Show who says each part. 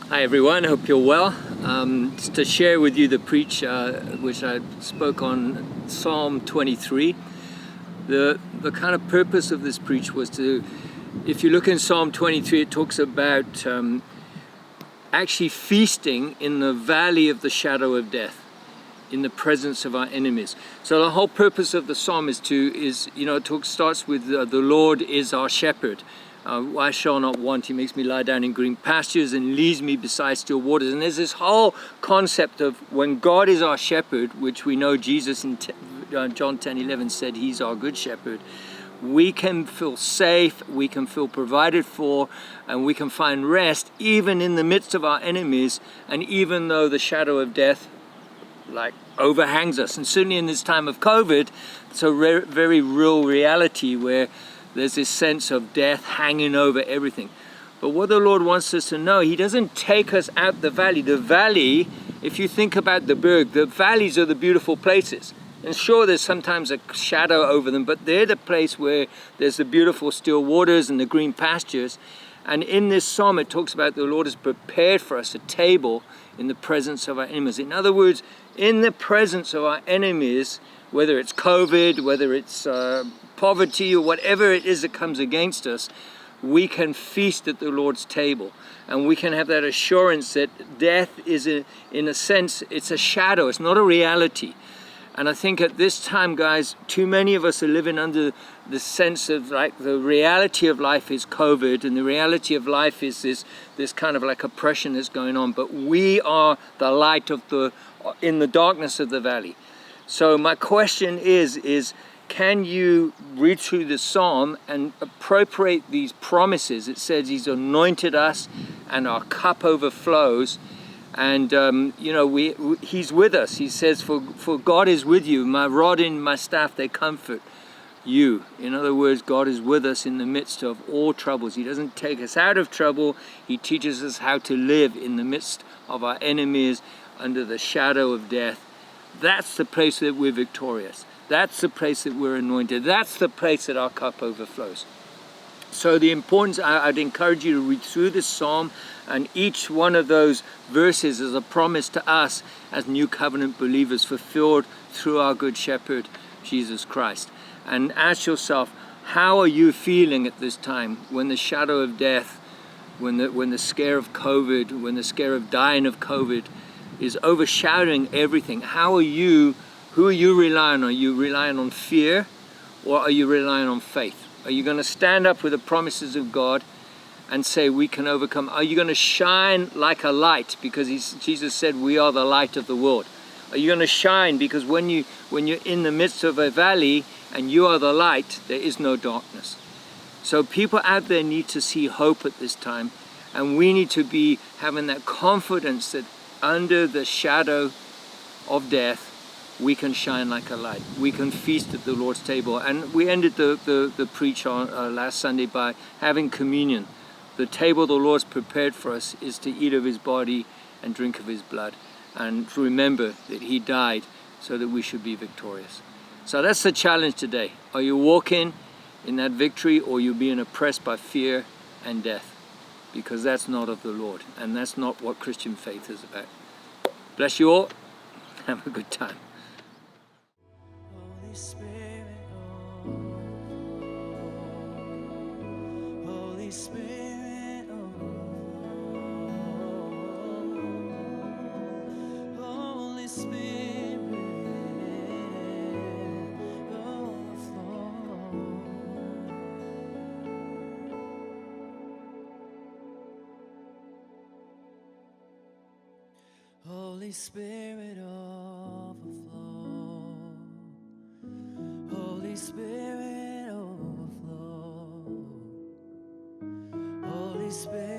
Speaker 1: Hi everyone, hope you're well. Just to share with you the preach which I spoke on Psalm 23. The kind of purpose of this preach was to, if you look in Psalm 23, it talks about actually feasting in the valley of the shadow of death, in the presence of our enemies. So the whole purpose of the psalm starts with the Lord is our shepherd. I shall not want. He makes me lie down in green pastures and leads me beside still waters. And there's this whole concept of when God is our shepherd, which we know Jesus in John 10:11 said he's our good shepherd, we can feel safe, we can feel provided for, and we can find rest even in the midst of our enemies, and even though the shadow of death overhangs us. And certainly in this time of COVID, it's a very real reality where there's this sense of death hanging over everything. But what the Lord wants us to know, He doesn't take us out the valley. The valley, if you think about the berg, the valleys are the beautiful places. And sure, there's sometimes a shadow over them, but they're the place where there's the beautiful still waters and the green pastures. And in this psalm, it talks about the Lord has prepared for us a table in the presence of our enemies. In other words, in the presence of our enemies, whether it's COVID, whether it's poverty, or whatever it is that comes against us, we can feast at the Lord's table. And we can have that assurance that death is, in a sense, it's a shadow, it's not a reality. And I think at this time, guys, too many of us are living under the sense of the reality of life is COVID, and the reality of life is this kind of oppression that's going on. But we are the light in the darkness of the valley. So my question is can you read through the psalm and appropriate these promises? It says He's anointed us and our cup overflows. And, He's with us. He says, for God is with you. My rod and my staff, they comfort you. In other words, God is with us in the midst of all troubles. He doesn't take us out of trouble. He teaches us how to live in the midst of our enemies under the shadow of death. That's the place that we're victorious. That's the place that we're anointed. That's the place that our cup overflows. So the importance, I'd encourage you to read through this psalm, and each one of those verses is a promise to us as new covenant believers fulfilled through our good shepherd, Jesus Christ. And ask yourself, how are you feeling at this time when the shadow of death, when the scare of COVID, when the scare of dying of COVID is overshadowing everything? Who are you relying on? Are you relying on fear, or are you relying on faith? Are you going to stand up with the promises of God and say we can overcome? Are you going to shine like a light, because Jesus said we are the light of the world? Are you going to shine because when you're in the midst of a valley and you are the light, there is no darkness? So people out there need to see hope at this time, and we need to be having that confidence that under the shadow of death we can shine like a light. We can feast at the Lord's table. And we ended the preach on last Sunday by having communion. The table the Lord's prepared for us is to eat of His body and drink of His blood, and to remember that He died so that we should be victorious. So that's the challenge today. Are you walking in that victory, or are you being oppressed by fear and death? Because that's not of the Lord, and that's not what Christian faith is about. Bless you all. Have a good time.
Speaker 2: Holy Spirit, Holy Spirit, Holy Spirit, overflow. Holy Spirit, overflow. Holy Spirit, overflow. Holy Spirit.